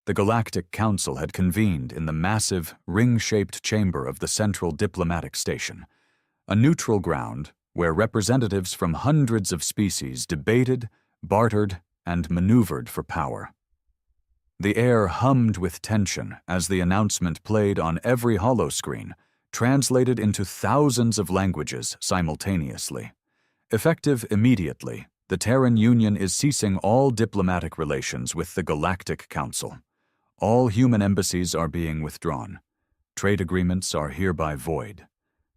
The Galactic Council had convened in the massive, ring-shaped chamber of the Central Diplomatic Station, a neutral ground where representatives from hundreds of species debated, bartered, and maneuvered for power. The air hummed with tension as the announcement played on every holoscreen, translated into thousands of languages simultaneously. Effective immediately, the Terran Union is ceasing all diplomatic relations with the Galactic Council. All human embassies are being withdrawn. Trade agreements are hereby void.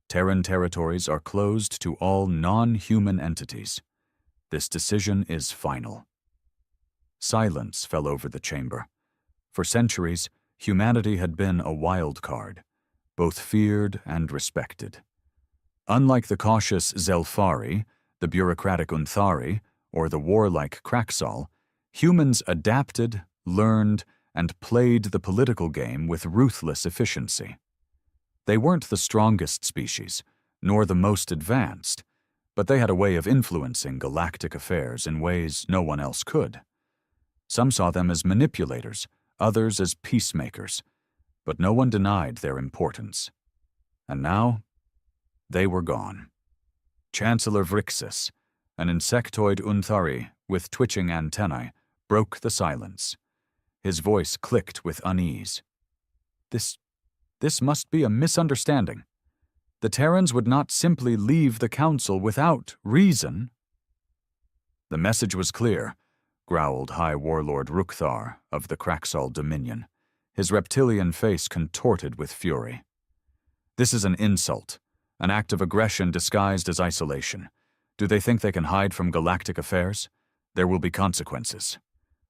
Terran territories are closed to all non-human entities. This decision is final. Silence fell over the chamber. For centuries, humanity had been a wild card, both feared and respected. Unlike the cautious Zelfari, the bureaucratic Unthari, or the warlike Kraxal, humans adapted, learned, and played the political game with ruthless efficiency. They weren't the strongest species, nor the most advanced, but they had a way of influencing galactic affairs in ways no one else could. Some saw them as manipulators, others as peacemakers, but no one denied their importance. And now, they were gone. Chancellor Vrixis, an insectoid Unthari with twitching antennae, broke the silence. His voice clicked with unease. This must be a misunderstanding. The Terrans would not simply leave the Council without reason. The message was clear, growled High Warlord Rukthar of the Kraxal Dominion, his reptilian face contorted with fury. This is an insult, an act of aggression disguised as isolation. Do they think they can hide from galactic affairs? There will be consequences.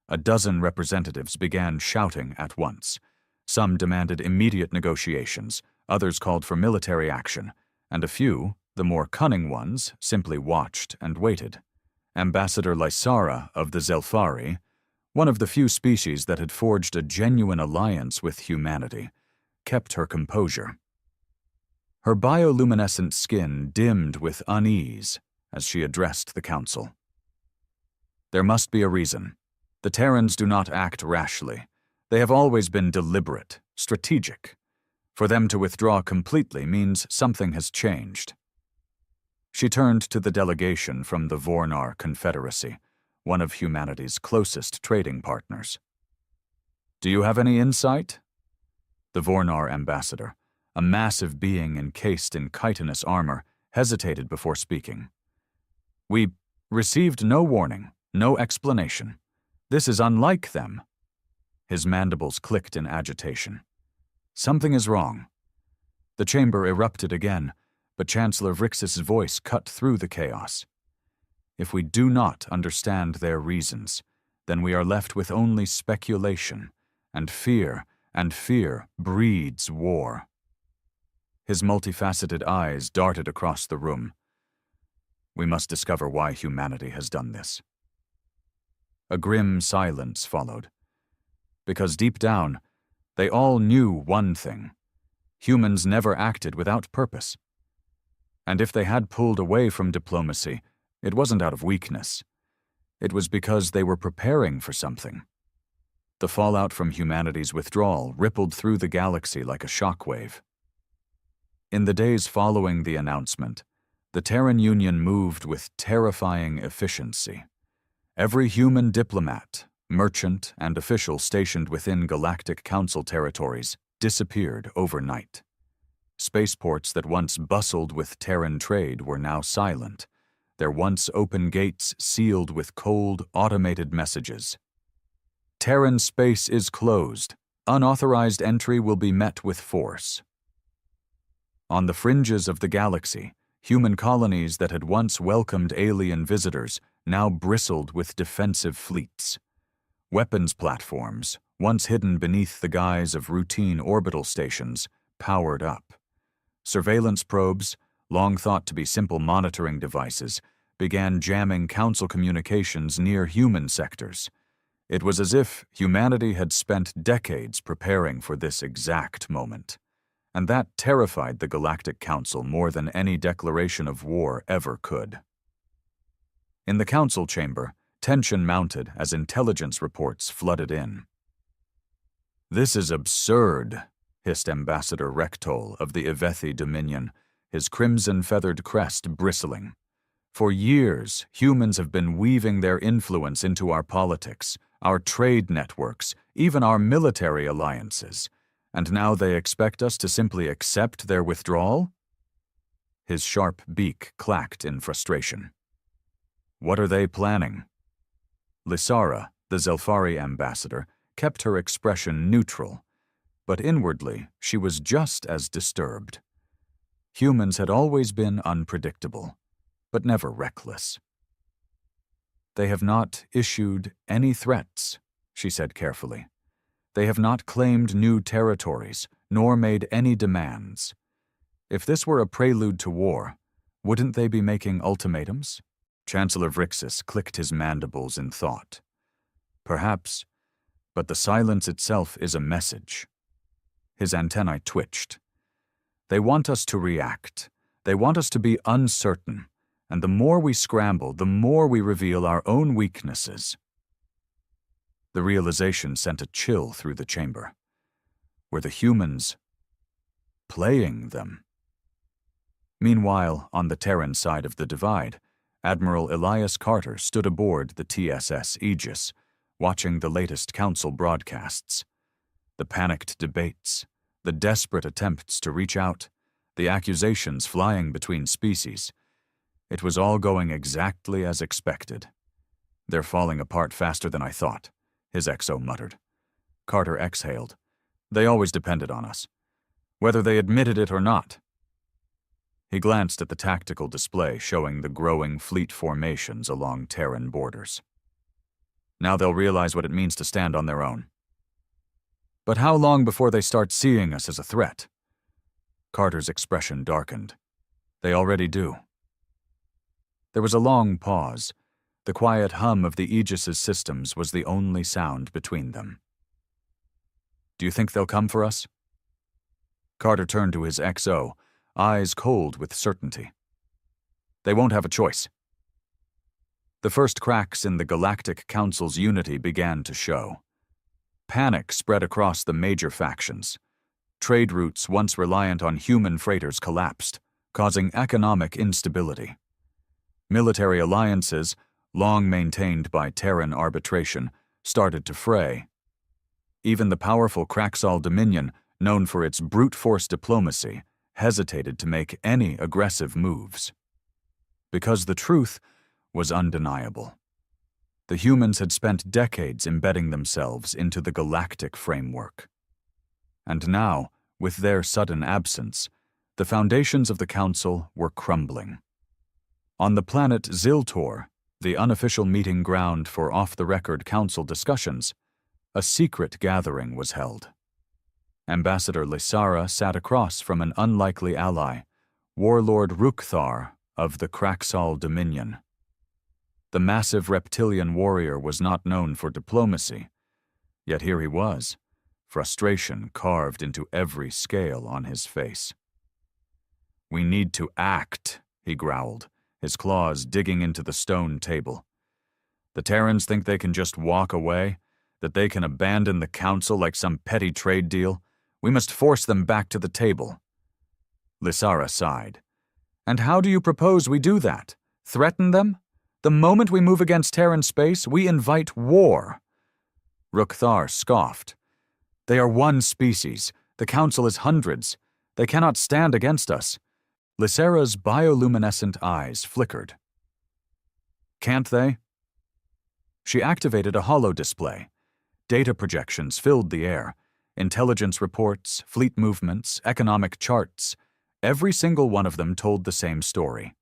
A dozen representatives began shouting at once. Some demanded immediate negotiations, others called for military action, and a few, the more cunning ones, simply watched and waited. Ambassador Lysara of the Zelfari, one of the few species that had forged a genuine alliance with humanity, kept her composure. Her bioluminescent skin dimmed with unease as she addressed the council. There must be a reason. The Terrans do not act rashly. They have always been deliberate, strategic. For them to withdraw completely means something has changed. She turned to the delegation from the Vornar Confederacy, one of humanity's closest trading partners. Do you have any insight? The Vornar ambassador, a massive being encased in chitinous armor, hesitated before speaking. We received no warning, no explanation. This is unlike them. His mandibles clicked in agitation. Something is wrong. The chamber erupted again, but Chancellor Vrixis' voice cut through the chaos. If we do not understand their reasons, then we are left with only speculation, and fear breeds war. His multifaceted eyes darted across the room. We must discover why humanity has done this. A grim silence followed. Because deep down, they all knew one thing. Humans never acted without purpose. And if they had pulled away from diplomacy, it wasn't out of weakness. It was because they were preparing for something. The fallout from humanity's withdrawal rippled through the galaxy like a shockwave. In the days following the announcement, the Terran Union moved with terrifying efficiency. Every human diplomat, merchant, and official stationed within Galactic Council territories disappeared overnight. Spaceports that once bustled with Terran trade were now silent, their once open gates sealed with cold, automated messages. Terran space is closed. Unauthorized entry will be met with force. On the fringes of the galaxy, human colonies that had once welcomed alien visitors now bristled with defensive fleets. Weapons platforms, once hidden beneath the guise of routine orbital stations, powered up. Surveillance probes, long thought to be simple monitoring devices, began jamming Council communications near human sectors. It was as if humanity had spent decades preparing for this exact moment, and that terrified the Galactic Council more than any declaration of war ever could. In the Council chamber, tension mounted as intelligence reports flooded in. "This is absurd," hissed Ambassador Rectol of the Ivethi Dominion, his crimson-feathered crest bristling. "For years, humans have been weaving their influence into our politics, our trade networks, even our military alliances, and now they expect us to simply accept their withdrawal?" His sharp beak clacked in frustration. "What are they planning?" Lysara, the Zelfari ambassador, kept her expression neutral, but inwardly she was just as disturbed. Humans had always been unpredictable, but never reckless. "They have not issued any threats," she said carefully. "They have not claimed new territories, nor made any demands. If this were a prelude to war, wouldn't they be making ultimatums?" Chancellor Vrixis clicked his mandibles in thought. "Perhaps, but the silence itself is a message." His antennae twitched. "They want us to react. They want us to be uncertain, and the more we scramble, the more we reveal our own weaknesses." The realization sent a chill through the chamber. Were the humans playing them? Meanwhile, on the Terran side of the divide, Admiral Elias Carter stood aboard the TSS Aegis, watching the latest council broadcasts. The panicked debates, the desperate attempts to reach out, the accusations flying between species. It was all going exactly as expected. "They're falling apart faster than I thought," his XO muttered. Carter exhaled. "They always depended on us, whether they admitted it or not." He glanced at the tactical display showing the growing fleet formations along Terran borders. "Now they'll realize what it means to stand on their own." "But how long before they start seeing us as a threat?" Carter's expression darkened. "They already do." There was a long pause. The quiet hum of the Aegis's systems was the only sound between them. "Do you think they'll come for us?" Carter turned to his XO, eyes cold with certainty. "They won't have a choice." The first cracks in the Galactic Council's unity began to show. Panic spread across the major factions. Trade routes once reliant on human freighters collapsed, causing economic instability. Military alliances, long maintained by Terran arbitration, started to fray. Even the powerful Kraxal Dominion, known for its brute force diplomacy, hesitated to make any aggressive moves. Because the truth was undeniable. The humans had spent decades embedding themselves into the galactic framework. And now, with their sudden absence, the foundations of the Council were crumbling. On the planet Ziltor, the unofficial meeting ground for off-the-record Council discussions, a secret gathering was held. Ambassador Lysara sat across from an unlikely ally, Warlord Rukthar of the Kraxal Dominion. The massive reptilian warrior was not known for diplomacy, yet here he was, frustration carved into every scale on his face. "We need to act," he growled, his claws digging into the stone table. "The Terrans think they can just walk away, that they can abandon the Council like some petty trade deal. We must force them back to the table." Lysara sighed. "And how do you propose we do that? Threaten them? The moment we move against Terran space, we invite war." Rukthar scoffed. "They are one species. The Council is hundreds. They cannot stand against us." Lysara's bioluminescent eyes flickered. "Can't they?" She activated a holo display. Data projections filled the air. Intelligence reports, fleet movements, economic charts. Every single one of them told the same story.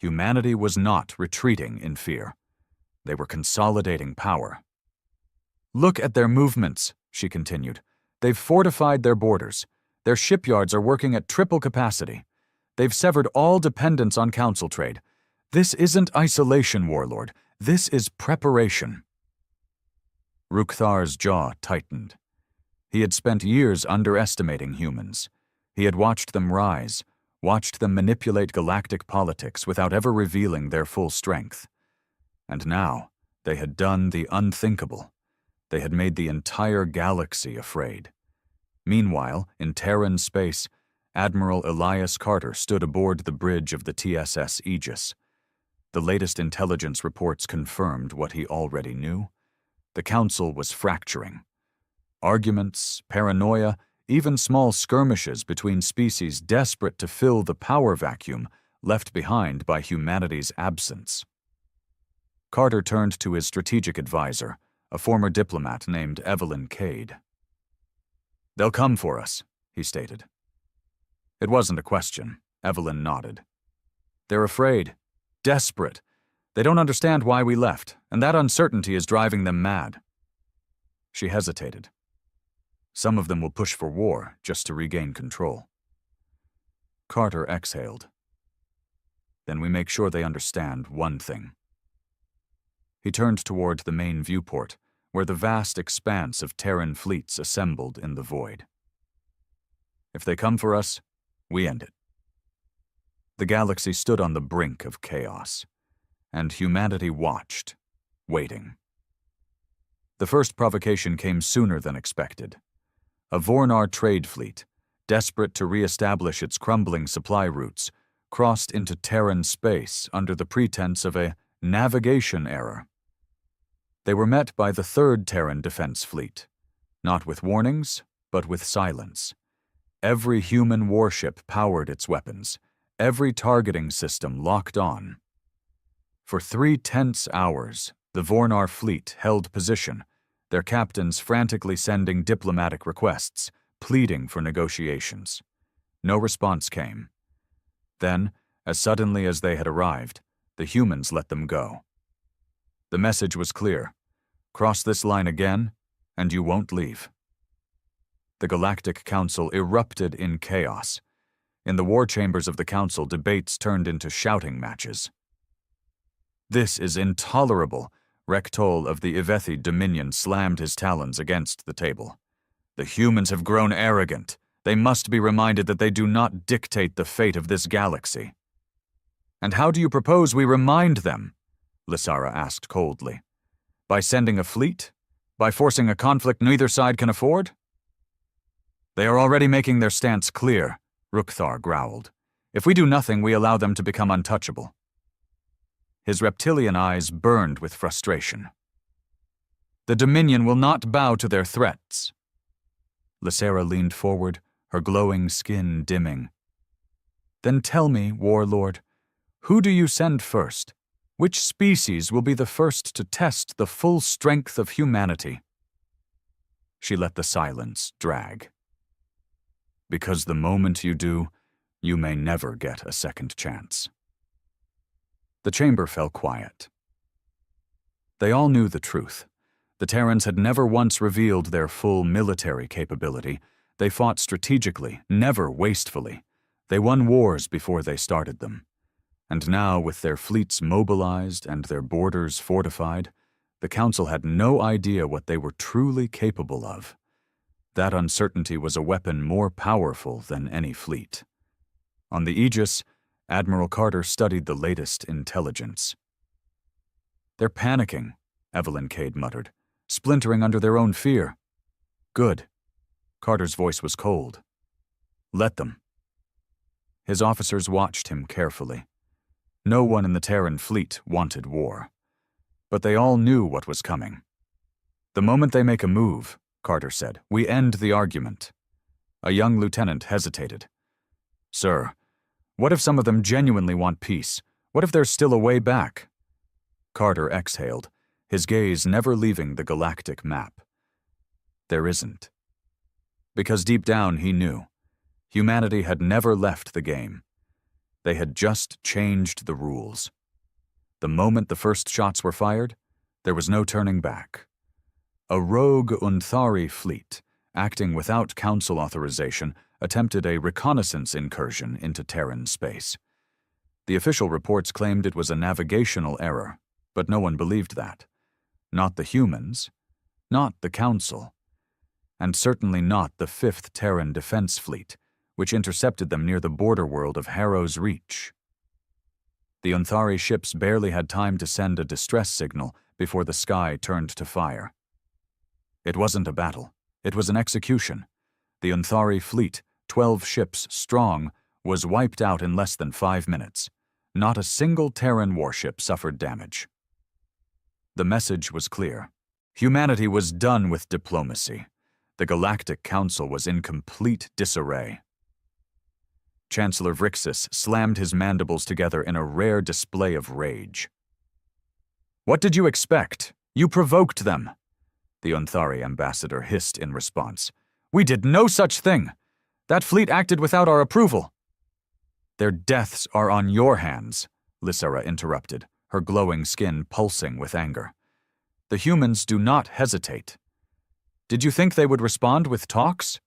Humanity was not retreating in fear. They were consolidating power. "Look at their movements," she continued. "They've fortified their borders. Their shipyards are working at triple capacity. They've severed all dependence on Council trade. This isn't isolation, Warlord. This is preparation." Rukthar's jaw tightened. He had spent years underestimating humans. He had watched them rise, watched them manipulate galactic politics without ever revealing their full strength. And now, they had done the unthinkable. They had made the entire galaxy afraid. Meanwhile, in Terran space, Admiral Elias Carter stood aboard the bridge of the TSS Aegis. The latest intelligence reports confirmed what he already knew. The Council was fracturing. Arguments, paranoia, even small skirmishes between species desperate to fill the power vacuum left behind by humanity's absence. Carter turned to his strategic advisor, a former diplomat named Evelyn Cade. "They'll come for us," he stated. It wasn't a question. Evelyn nodded. "They're afraid. Desperate. They don't understand why we left, and that uncertainty is driving them mad." She hesitated. "Some of them will push for war just to regain control." Carter exhaled. "Then we make sure they understand one thing." He turned toward the main viewport, where the vast expanse of Terran fleets assembled in the void. "If they come for us, we end it." The galaxy stood on the brink of chaos, and humanity watched, waiting. The first provocation came sooner than expected. A Vornar trade fleet, desperate to re-establish its crumbling supply routes, crossed into Terran space under the pretense of a navigation error. They were met by the Third Terran Defense Fleet, not with warnings, but with silence. Every human warship powered its weapons, every targeting system locked on. For 3 tense hours, the Vornar fleet held position, their captains frantically sending diplomatic requests, pleading for negotiations. No response came. Then, as suddenly as they had arrived, the humans let them go. The message was clear: cross this line again, and you won't leave. The Galactic Council erupted in chaos. In the war chambers of the Council, debates turned into shouting matches. "This is intolerable," Rectol of the Ivethi Dominion slammed his talons against the table. "The humans have grown arrogant. They must be reminded that they do not dictate the fate of this galaxy." "And how do you propose we remind them?" Lysara asked coldly. "By sending a fleet? By forcing a conflict neither side can afford?" "They are already making their stance clear," Rukthar growled. "If we do nothing, we allow them to become untouchable." His reptilian eyes burned with frustration. "The Dominion will not bow to their threats." Lysara leaned forward, her glowing skin dimming. "Then tell me, Warlord, who do you send first? Which species will be the first to test the full strength of humanity?" She let the silence drag. "Because the moment you do, you may never get a second chance." The chamber fell quiet. They all knew the truth. The Terrans had never once revealed their full military capability. They fought strategically, never wastefully. They won wars before they started them. And now, with their fleets mobilized and their borders fortified, the Council had no idea what they were truly capable of. That uncertainty was a weapon more powerful than any fleet. On the Aegis, Admiral Carter studied the latest intelligence. "They're panicking," Evelyn Cade muttered, "splintering under their own fear." "Good." Carter's voice was cold. "Let them." His officers watched him carefully. No one in the Terran fleet wanted war. But they all knew what was coming. "The moment they make a move," Carter said, "we end the argument." A young lieutenant hesitated. "Sir, what if some of them genuinely want peace? What if there's still a way back?" Carter exhaled, his gaze never leaving the galactic map. There isn't. Because deep down he knew. Humanity had never left the game. They had just changed the rules. The moment the first shots were fired, there was no turning back. A rogue Unthari fleet, acting without Council authorization, attempted a reconnaissance incursion into Terran space. The official reports claimed it was a navigational error, but no one believed that. Not the humans, not the Council, and certainly not the 5th Terran Defense Fleet, which intercepted them near the border world of Harrow's Reach. The Unthari ships barely had time to send a distress signal before the sky turned to fire. It wasn't a battle. It was an execution. The Unthari fleet, 12 ships strong, was wiped out in less than 5 minutes. Not a single Terran warship suffered damage. The message was clear. Humanity was done with diplomacy. The Galactic Council was in complete disarray. Chancellor Vrixis slammed his mandibles together in a rare display of rage. "What did you expect? You provoked them," the Unthari ambassador hissed in response. "We did no such thing. That fleet acted without our approval." "Their deaths are on your hands," Lysera interrupted, her glowing skin pulsing with anger. "The humans do not hesitate. Did you think they would respond with talks?"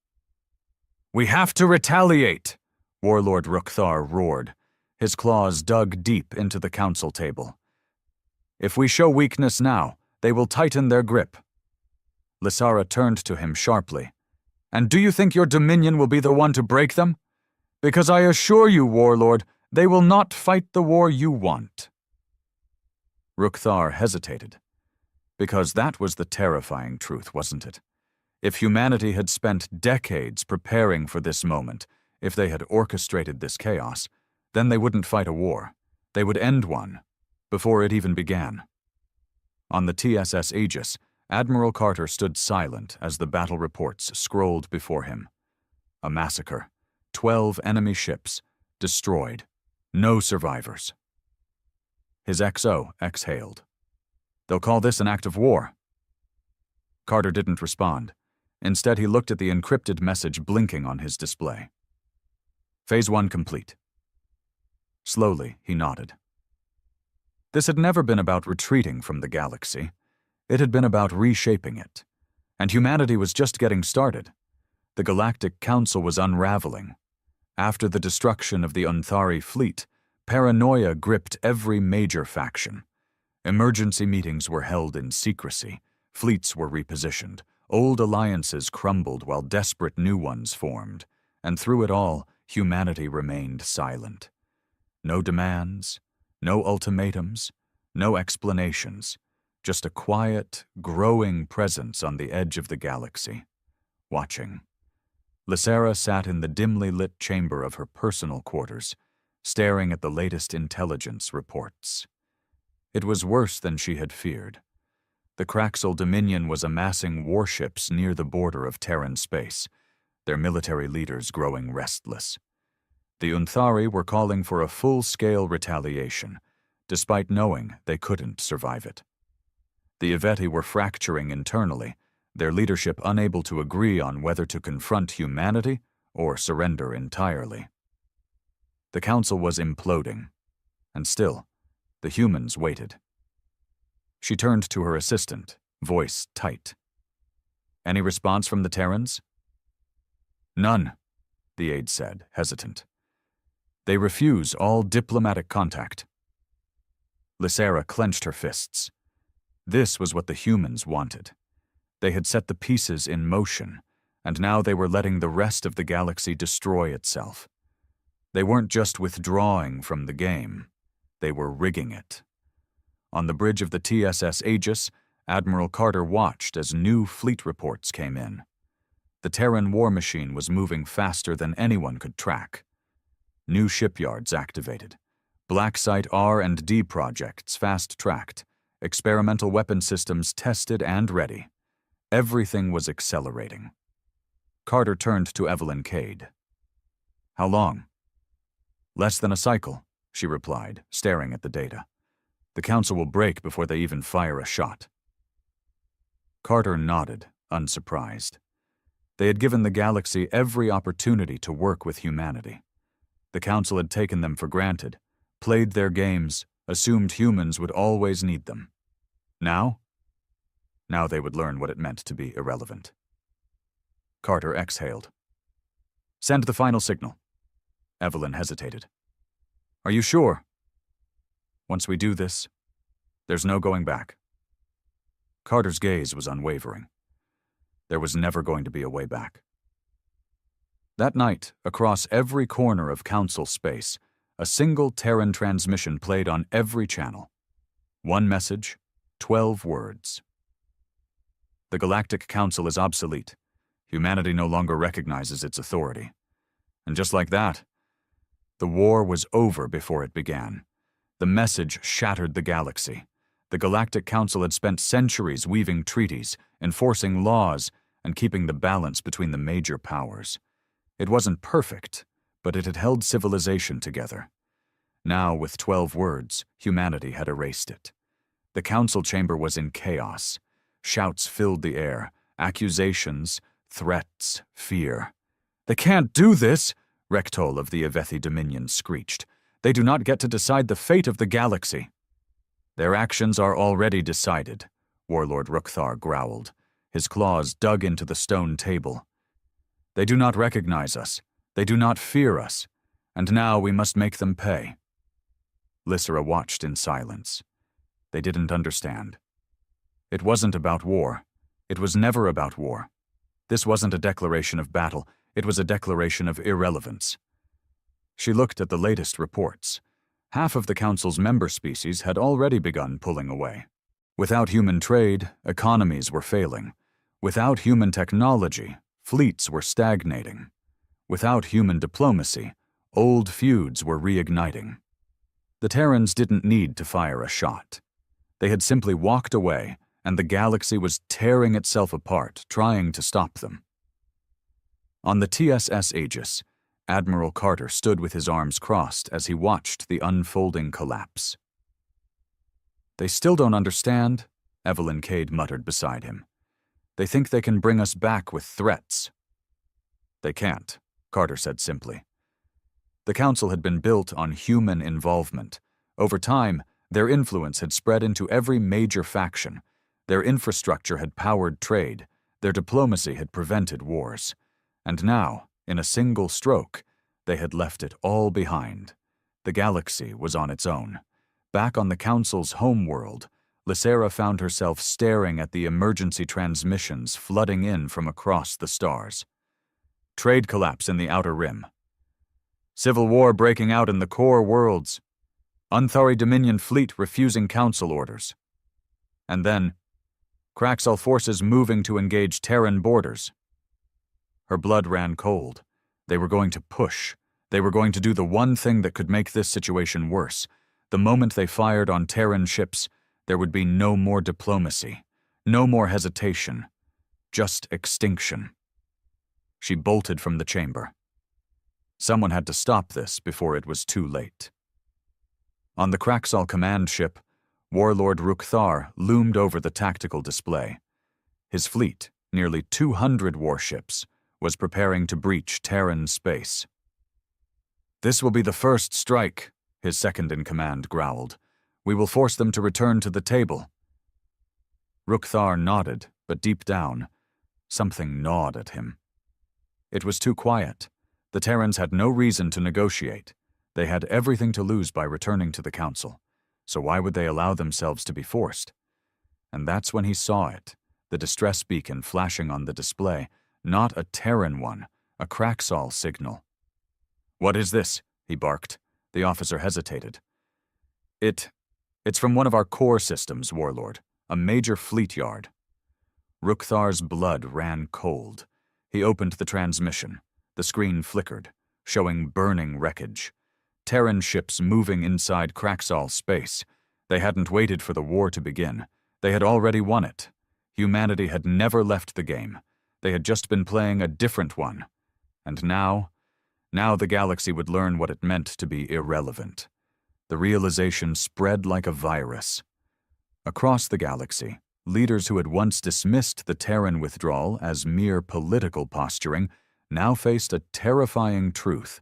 "We have to retaliate," Warlord Rukthar roared, his claws dug deep into the council table. "If we show weakness now, they will tighten their grip." Lysera turned to him sharply. "And do you think your dominion will be the one to break them? Because I assure you, Warlord, they will not fight the war you want." Rukthar hesitated. Because that was the terrifying truth, wasn't it? If humanity had spent decades preparing for this moment, if they had orchestrated this chaos, then they wouldn't fight a war. They would end one, before it even began. On the TSS Aegis, Admiral Carter stood silent as the battle reports scrolled before him. A massacre. 12 enemy ships, destroyed. No survivors. His XO exhaled. "They'll call this an act of war." Carter didn't respond. Instead, he looked at the encrypted message blinking on his display. Phase 1 complete. Slowly, he nodded. This had never been about retreating from the galaxy. It had been about reshaping it. And humanity was just getting started. The Galactic Council was unraveling. After the destruction of the Unthari fleet, paranoia gripped every major faction. Emergency meetings were held in secrecy. Fleets were repositioned. Old alliances crumbled while desperate new ones formed. And through it all, humanity remained silent. No demands, no ultimatums, no explanations. Just a quiet, growing presence on the edge of the galaxy, watching. Lysera sat in the dimly lit chamber of her personal quarters, staring at the latest intelligence reports. It was worse than she had feared. The Kraxel Dominion was amassing warships near the border of Terran space, their military leaders growing restless. The Unthari were calling for a full-scale retaliation, despite knowing they couldn't survive it. The Iveti were fracturing internally, their leadership unable to agree on whether to confront humanity or surrender entirely. The council was imploding, and still, the humans waited. She turned to her assistant, voice tight. "Any response from the Terrans?" "None," the aide said, hesitant. "They refuse all diplomatic contact." Lysera clenched her fists. This was what the humans wanted. They had set the pieces in motion, and now they were letting the rest of the galaxy destroy itself. They weren't just withdrawing from the game. They were rigging it. On the bridge of the TSS Aegis, Admiral Carter watched as new fleet reports came in. The Terran war machine was moving faster than anyone could track. New shipyards activated. Black Site R&D projects fast-tracked. Experimental weapon systems tested and ready. Everything was accelerating. Carter turned to Evelyn Cade. "How long?" "Less than a cycle," she replied, staring at the data. "The council will break before they even fire a shot." Carter nodded, unsurprised. They had given the galaxy every opportunity to work with humanity. The council had taken them for granted, played their games, assumed humans would always need them. Now? Now they would learn what it meant to be irrelevant. Carter exhaled. "Send the final signal." Evelyn hesitated. "Are you sure?" "Once we do this, there's no going back." Carter's gaze was unwavering. There was never going to be a way back. That night, across every corner of Council space, a single Terran transmission played on every channel. One message, 12 words. "The Galactic Council is obsolete. Humanity no longer recognizes its authority. And just like that, the war was over before it began. The message shattered the galaxy. The Galactic Council had spent centuries weaving treaties, enforcing laws, and keeping the balance between the major powers. It wasn't perfect, but it had held civilization together. Now, with 12 words, humanity had erased it. The council chamber was in chaos. Shouts filled the air, accusations, threats, fear. "They can't do this!" Rectol of the Avethi Dominion screeched. "They do not get to decide the fate of the galaxy." "Their actions are already decided," Warlord Rukthar growled. His claws dug into the stone table. "They do not recognize us. They do not fear us. And now we must make them pay." Lysera watched in silence. They didn't understand. It wasn't about war. It was never about war. This wasn't a declaration of battle. It was a declaration of irrelevance. She looked at the latest reports. Half of the Council's member species had already begun pulling away. Without human trade, economies were failing. Without human technology, fleets were stagnating. Without human diplomacy, old feuds were reigniting. The Terrans didn't need to fire a shot. They had simply walked away, and the galaxy was tearing itself apart, trying to stop them. On the TSS Aegis, Admiral Carter stood with his arms crossed as he watched the unfolding collapse. "They still don't understand," Evelyn Cade muttered beside him. "They think they can bring us back with threats." "They can't," Carter said simply. The Council had been built on human involvement. Over time, their influence had spread into every major faction. Their infrastructure had powered trade. Their diplomacy had prevented wars. And now, in a single stroke, they had left it all behind. The galaxy was on its own. Back on the Council's homeworld, Lysera found herself staring at the emergency transmissions flooding in from across the stars. Trade collapse in the Outer Rim. Civil war breaking out in the core worlds. Unthari Dominion fleet refusing Council orders. And then, Kraxal forces moving to engage Terran borders. Her blood ran cold. They were going to push. They were going to do the one thing that could make this situation worse. The moment they fired on Terran ships, there would be no more diplomacy, no more hesitation, just extinction. She bolted from the chamber. Someone had to stop this before it was too late. On the Kraxal command ship, Warlord Rukthar loomed over the tactical display. His fleet, nearly 200 warships, was preparing to breach Terran space. "This will be the first strike," his second-in-command growled. "We will force them to return to the table." Rukthar nodded, but deep down, something gnawed at him. It was too quiet. The Terrans had no reason to negotiate. They had everything to lose by returning to the Council, so why would they allow themselves to be forced? And that's when he saw it, the distress beacon flashing on the display, not a Terran one, a Kraxal signal. "What is this?" he barked. The officer hesitated. It's from one of our core systems, Warlord, a major fleet yard." Rukthar's blood ran cold. He opened the transmission. The screen flickered, showing burning wreckage. Terran ships moving inside Kraxal space. They hadn't waited for the war to begin. They had already won it. Humanity had never left the game. They had just been playing a different one. And now the galaxy would learn what it meant to be irrelevant. The realization spread like a virus. Across the galaxy, leaders who had once dismissed the Terran withdrawal as mere political posturing now faced a terrifying truth.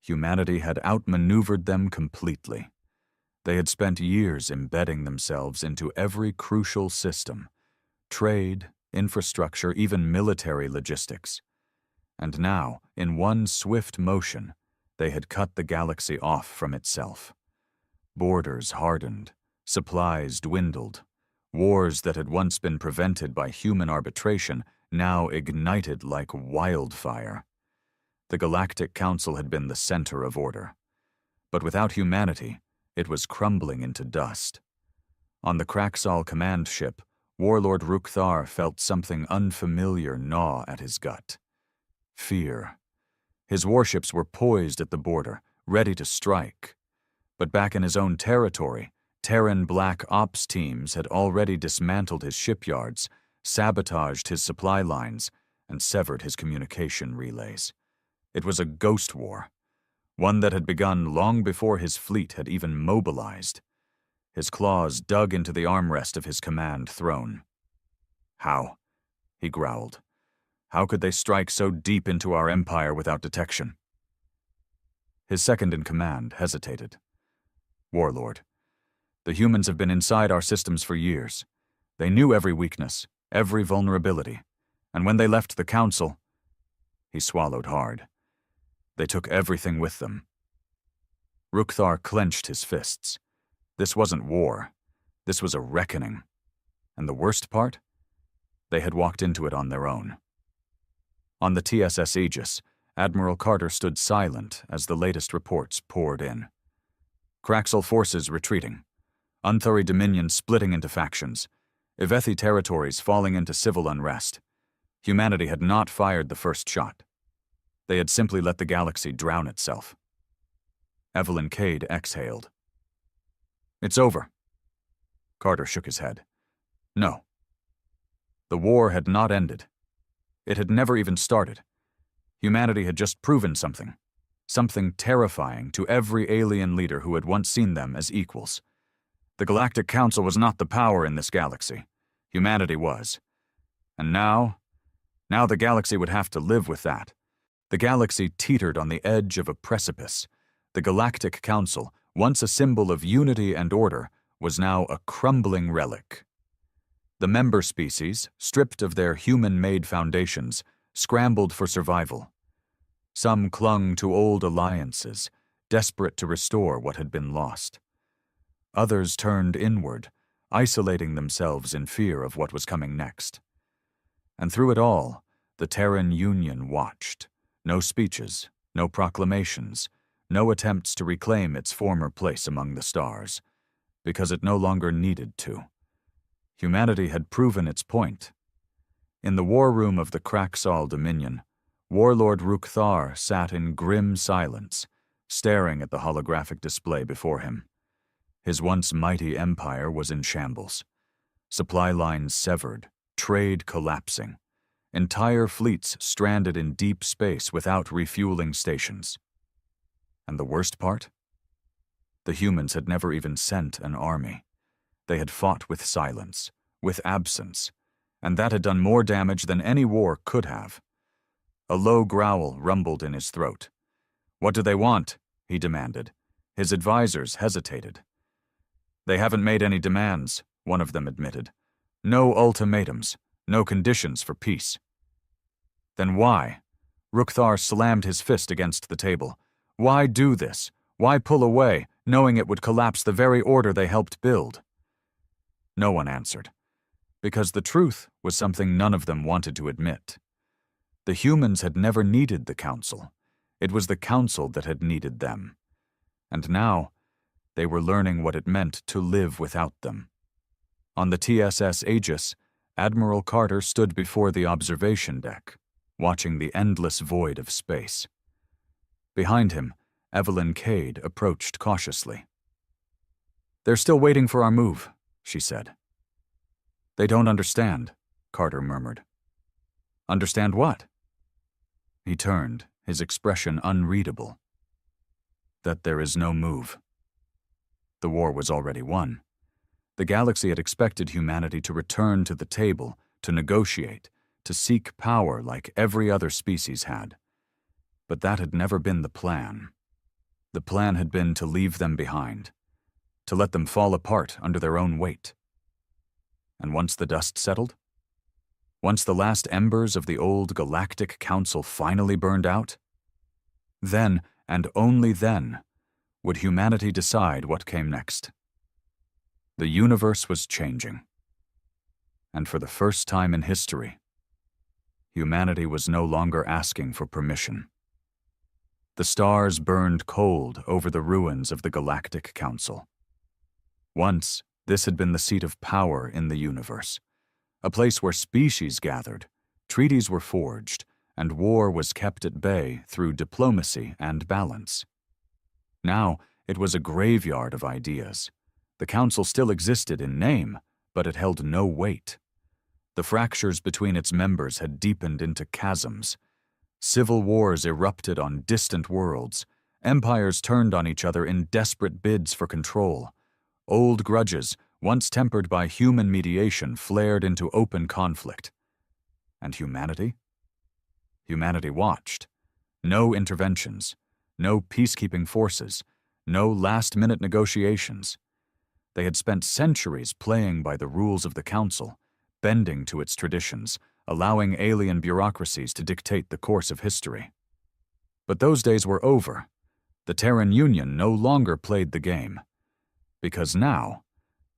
Humanity had outmaneuvered them completely. They had spent years embedding themselves into every crucial system: trade, infrastructure, even military logistics. And now, in one swift motion, they had cut the galaxy off from itself. Borders hardened, supplies dwindled. Wars that had once been prevented by human arbitration now ignited like wildfire. The Galactic Council had been the center of order. But without humanity, it was crumbling into dust. On the Kraxal command ship, Warlord Rukthar felt something unfamiliar gnaw at his gut. Fear. His warships were poised at the border, ready to strike. But back in his own territory, Terran Black Ops teams had already dismantled his shipyards, sabotaged his supply lines, and severed his communication relays. It was a ghost war, one that had begun long before his fleet had even mobilized. His claws dug into the armrest of his command throne. "How?" he growled. "How could they strike so deep into our empire without detection?" His second-in-command hesitated. "Warlord, the humans have been inside our systems for years. They knew every weakness, every vulnerability, and when they left the Council..." He swallowed hard. "They took everything with them." Rukthar clenched his fists. This wasn't war. This was a reckoning. And the worst part? They had walked into it on their own. On the TSS Aegis, Admiral Carter stood silent as the latest reports poured in. Kraxel forces retreating. Unthuri Dominion splitting into factions. Ivethi territories falling into civil unrest. Humanity had not fired the first shot. They had simply let the galaxy drown itself. Evelyn Cade exhaled. "It's over." Carter shook his head. "No." The war had not ended. It had never even started. Humanity had just proven something terrifying to every alien leader who had once seen them as equals. The Galactic Council was not the power in this galaxy. Humanity was. And now the galaxy would have to live with that. The galaxy teetered on the edge of a precipice. The Galactic Council, once a symbol of unity and order, was now a crumbling relic. The member species, stripped of their human-made foundations, scrambled for survival. Some clung to old alliances, desperate to restore what had been lost. Others turned inward, isolating themselves in fear of what was coming next. And through it all, the Terran Union watched. No speeches, no proclamations, no attempts to reclaim its former place among the stars, because it no longer needed to. Humanity had proven its point. In the war room of the Kraxal Dominion, Warlord Rukthar sat in grim silence, staring at the holographic display before him. His once mighty empire was in shambles. Supply lines severed, trade collapsing, entire fleets stranded in deep space without refueling stations. And the worst part? The humans had never even sent an army. They had fought with silence, with absence, and that had done more damage than any war could have. A low growl rumbled in his throat. "What do they want?" he demanded. His advisors hesitated. "They haven't made any demands," one of them admitted. "No ultimatums, no conditions for peace." "Then why?" Rukthar slammed his fist against the table. "Why do this? Why pull away, knowing it would collapse the very order they helped build?" No one answered, because the truth was something none of them wanted to admit. The humans had never needed the Council. It was the Council that had needed them. And now, they were learning what it meant to live without them. On the TSS Aegis, Admiral Carter stood before the observation deck, watching the endless void of space. Behind him, Evelyn Cade approached cautiously. "They're still waiting for our move," she said. "They don't understand," Carter murmured. "Understand what?" He turned, his expression unreadable. "That there is no move." The war was already won. The galaxy had expected humanity to return to the table, to negotiate, to seek power like every other species had. But that had never been the plan. The plan had been to leave them behind, to let them fall apart under their own weight. And once the dust settled, once the last embers of the old Galactic Council finally burned out, then, and only then, would humanity decide what came next. The universe was changing. And for the first time in history, humanity was no longer asking for permission. The stars burned cold over the ruins of the Galactic Council. Once, this had been the seat of power in the universe, a place where species gathered, treaties were forged, and war was kept at bay through diplomacy and balance. Now, it was a graveyard of ideas. The council still existed in name, but it held no weight. The fractures between its members had deepened into chasms. Civil wars erupted on distant worlds. Empires turned on each other in desperate bids for control. Old grudges, once tempered by human mediation, flared into open conflict. And humanity? Humanity watched. No interventions, no peacekeeping forces, no last-minute negotiations. They had spent centuries playing by the rules of the Council, bending to its traditions, allowing alien bureaucracies to dictate the course of history. But those days were over. The Terran Union no longer played the game, because now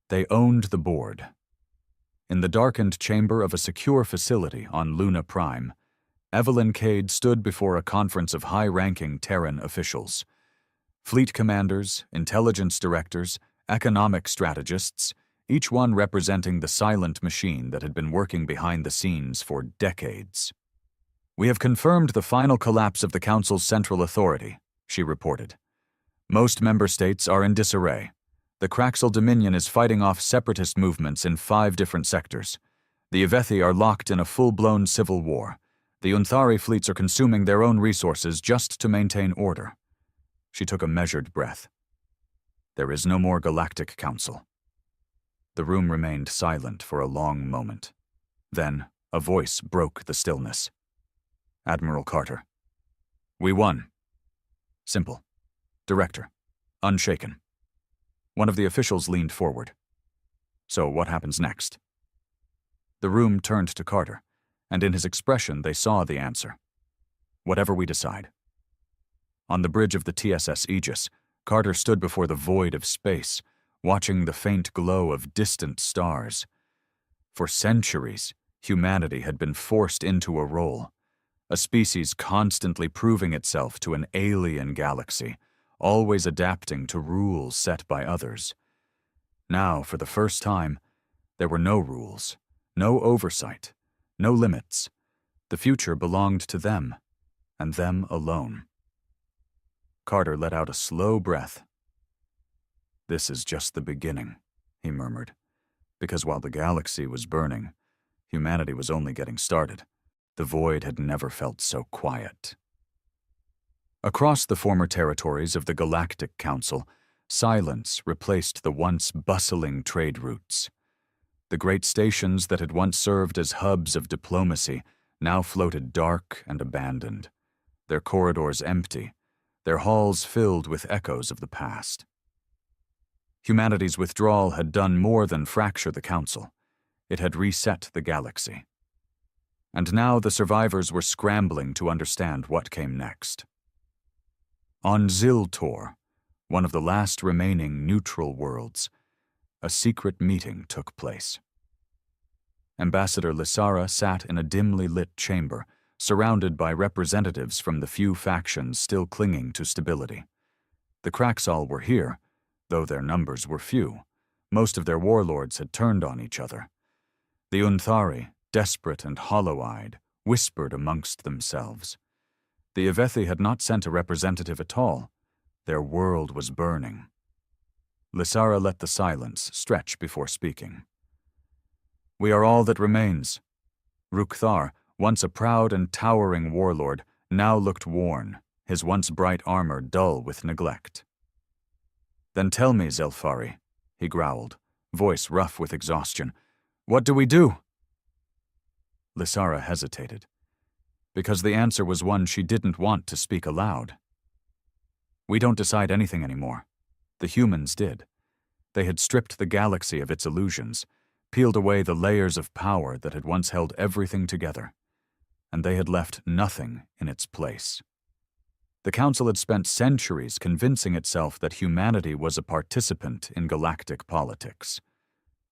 they owned the board. In the darkened chamber of a secure facility on Luna Prime, Evelyn Cade stood before a conference of high-ranking Terran officials. Fleet commanders, intelligence directors, economic strategists, each one representing the silent machine that had been working behind the scenes for decades. "We have confirmed the final collapse of the Council's central authority," she reported. "Most member states are in disarray. The Craxel Dominion is fighting off separatist movements in 5 different sectors. The Ivethi are locked in a full-blown civil war. The Unthari fleets are consuming their own resources just to maintain order." She took a measured breath. "There is no more Galactic Council." The room remained silent for a long moment. Then, a voice broke the stillness. "Admiral Carter." "We won." Simple. Director. Unshaken. One of the officials leaned forward. "So what happens next?" The room turned to Carter, and in his expression they saw the answer. "Whatever we decide." On the bridge of the TSS Aegis, Carter stood before the void of space, watching the faint glow of distant stars. For centuries, humanity had been forced into a role, a species constantly proving itself to an alien galaxy, always adapting to rules set by others. Now, for the first time, there were no rules, no oversight, no limits. The future belonged to them, and them alone. Carter let out a slow breath. "This is just the beginning," he murmured, because while the galaxy was burning, humanity was only getting started. The void had never felt so quiet. Across the former territories of the Galactic Council, silence replaced the once bustling trade routes. The great stations that had once served as hubs of diplomacy now floated dark and abandoned, their corridors empty, their halls filled with echoes of the past. Humanity's withdrawal had done more than fracture the Council. It had reset the galaxy. And now the survivors were scrambling to understand what came next. On Ziltor, one of the last remaining neutral worlds, a secret meeting took place. Ambassador Lysara sat in a dimly lit chamber, surrounded by representatives from the few factions still clinging to stability. The Craxal were here, though their numbers were few. Most of their warlords had turned on each other. The Unthari, desperate and hollow-eyed, whispered amongst themselves. The Ivethi had not sent a representative at all. Their world was burning. Lysara let the silence stretch before speaking. "We are all that remains." Rukthar, once a proud and towering warlord, now looked worn, his once bright armor dull with neglect. "Then tell me, Zelfari," he growled, voice rough with exhaustion. "What do we do?" Lysara hesitated, because the answer was one she didn't want to speak aloud. "We don't decide anything anymore. The humans did. They had stripped the galaxy of its illusions, peeled away the layers of power that had once held everything together, and they had left nothing in its place. The Council had spent centuries convincing itself that humanity was a participant in galactic politics.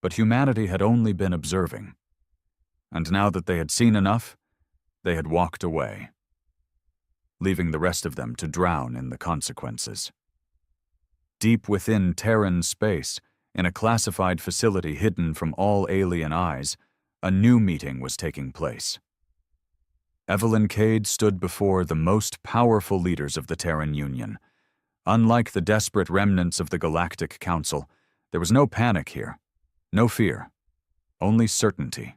But humanity had only been observing. And now that they had seen enough, they had walked away, leaving the rest of them to drown in the consequences. Deep within Terran space, in a classified facility hidden from all alien eyes, A new meeting was taking place. Evelyn Cade stood before the most powerful leaders of the Terran Union. Unlike the desperate remnants of the Galactic Council, there was no panic here, no fear, only certainty.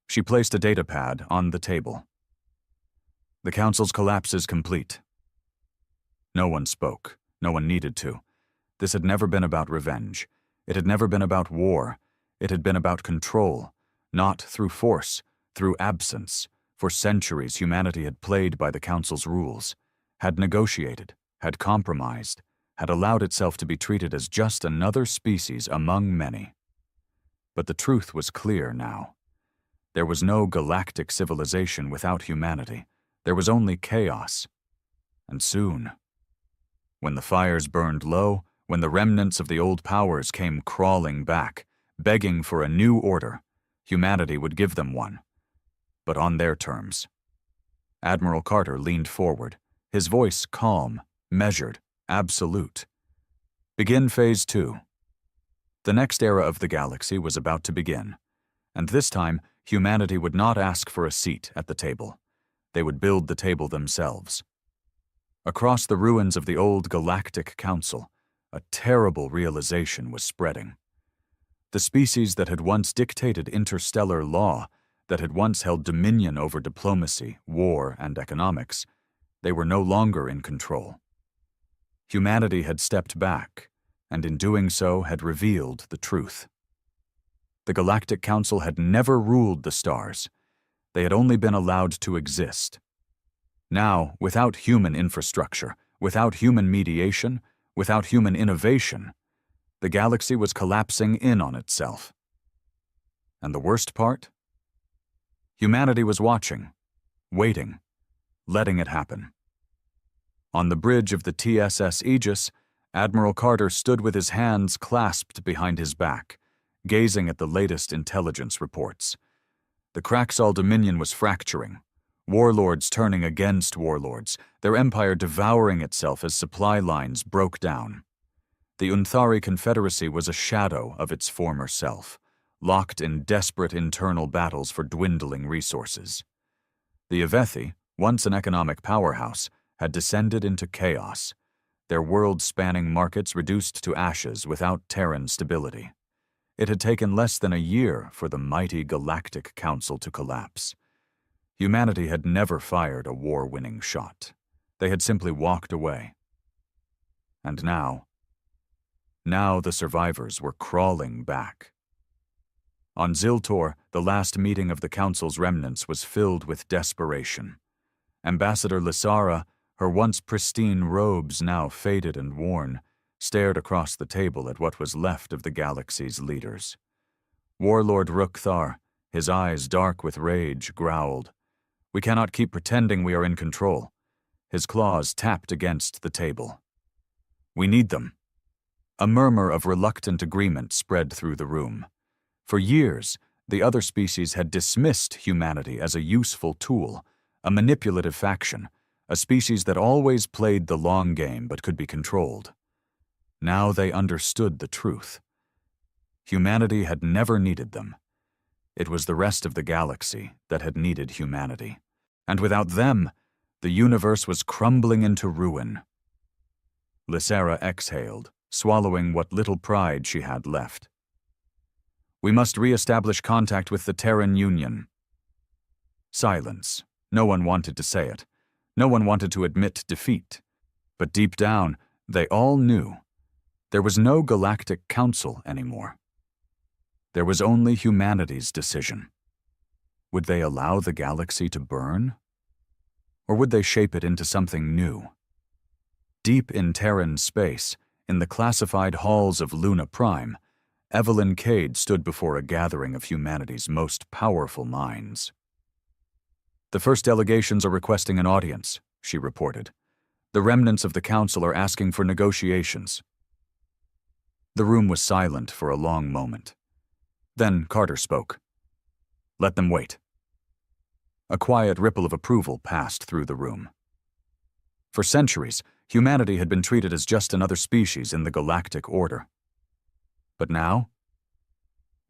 She placed a datapad on the table. The Council's collapse is complete. No one spoke. No one needed to. This had never been about revenge. It had never been about war. It had been about control, not through force, through absence. For centuries, humanity had played by the Council's rules, had negotiated, had compromised, had allowed itself to be treated as just another species among many. But the truth was clear now. There was no galactic civilization without humanity. There was only chaos. And soon, when the fires burned low, when the remnants of the old powers came crawling back, begging for a new order, humanity would give them one, but on their terms. Admiral Carter leaned forward, his voice calm, measured, absolute. Begin Phase 2. The next era of the galaxy was about to begin, and this time humanity would not ask for a seat at the table. They would build the table themselves. Across the ruins of the old Galactic Council, a terrible realization was spreading. The species that had once dictated interstellar law, that had once held dominion over diplomacy, war, and economics, they were no longer in control. Humanity had stepped back, and in doing so had revealed the truth. The Galactic Council had never ruled the stars. They had only been allowed to exist. Now, without human infrastructure, without human mediation, without human innovation, the galaxy was collapsing in on itself. And the worst part? Humanity was watching, waiting, letting it happen. On the bridge of the TSS Aegis, Admiral Carter stood with his hands clasped behind his back, gazing at the latest intelligence reports. The Kraxall Dominion was fracturing, warlords turning against warlords, their empire devouring itself as supply lines broke down. The Unthari Confederacy was a shadow of its former self, locked in desperate internal battles for dwindling resources. The Avethi, once an economic powerhouse, had descended into chaos, their world-spanning markets reduced to ashes without Terran stability. It had taken less than a year for the mighty Galactic Council to collapse. Humanity had never fired a war-winning shot. They had simply walked away. And now the survivors were crawling back. On Ziltor, the last meeting of the Council's remnants was filled with desperation. Ambassador Lysara, her once pristine robes now faded and worn, stared across the table at what was left of the galaxy's leaders. Warlord Rukthar, his eyes dark with rage, growled, "We cannot keep pretending we are in control." His claws tapped against the table. "We need them." A murmur of reluctant agreement spread through the room. For years, the other species had dismissed humanity as a useful tool, a manipulative faction, a species that always played the long game but could be controlled. Now they understood the truth. Humanity had never needed them. It was the rest of the galaxy that had needed humanity. And without them, the universe was crumbling into ruin. Lysara exhaled, swallowing what little pride she had left. "We must re-establish contact with the Terran Union." Silence. No one wanted to say it. No one wanted to admit defeat. But deep down, they all knew. There was no Galactic Council anymore. There was only humanity's decision. Would they allow the galaxy to burn? Or would they shape it into something new? Deep in Terran space, in the classified halls of Luna Prime, Evelyn Cade stood before a gathering of humanity's most powerful minds. "The first delegations are requesting an audience," she reported. "The remnants of the council are asking for negotiations." The room was silent for a long moment. Then Carter spoke. "Let them wait." A quiet ripple of approval passed through the room. For centuries, humanity had been treated as just another species in the galactic order. But now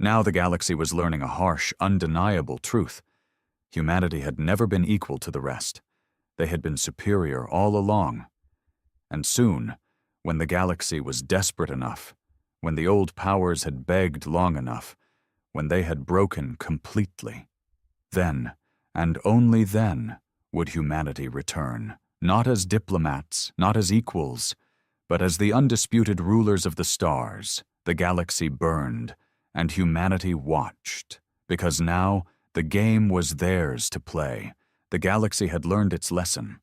Now the galaxy was learning a harsh, undeniable truth. Humanity had never been equal to the rest. They had been superior all along. And soon, when the galaxy was desperate enough, when the old powers had begged long enough, when they had broken completely, then, and only then, would humanity return, not as diplomats, not as equals, but as the undisputed rulers of the stars. The galaxy burned, and humanity watched, because now the game was theirs to play. The galaxy had learned its lesson.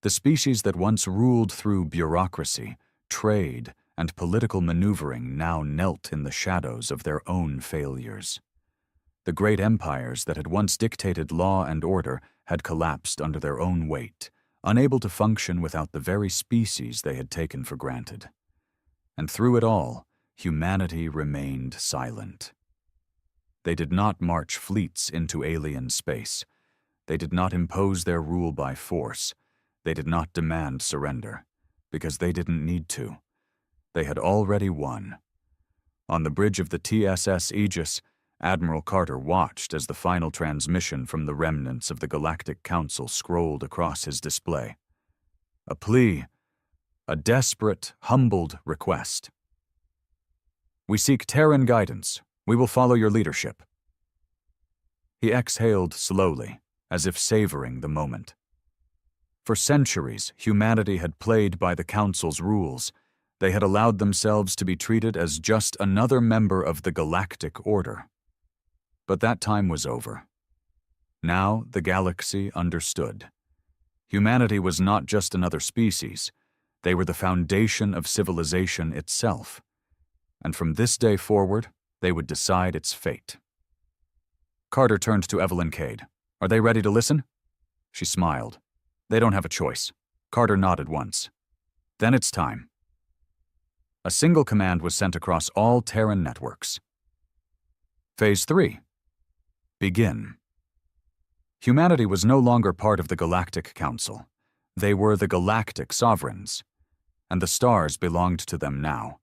The species that once ruled through bureaucracy, trade, and political maneuvering now knelt in the shadows of their own failures. The great empires that had once dictated law and order had collapsed under their own weight, unable to function without the very species they had taken for granted. And through it all, humanity remained silent. They did not march fleets into alien space. They did not impose their rule by force. They did not demand surrender, because they didn't need to. They had already won. On the bridge of the TSS Aegis, Admiral Carter watched as the final transmission from the remnants of the Galactic Council scrolled across his display. A plea, a desperate, humbled request. "We seek Terran guidance. We will follow your leadership." He exhaled slowly, as if savoring the moment. For centuries, humanity had played by the Council's rules. They had allowed themselves to be treated as just another member of the Galactic Order. But that time was over. Now the galaxy understood. Humanity was not just another species. They were the foundation of civilization itself. And from this day forward, they would decide its fate. Carter turned to Evelyn Cade. "Are they ready to listen?" She smiled. "They don't have a choice." Carter nodded once. "Then it's time." A single command was sent across all Terran networks. Phase 3. Begin. Humanity was no longer part of the Galactic Council. They were the Galactic Sovereigns, and the stars belonged to them now.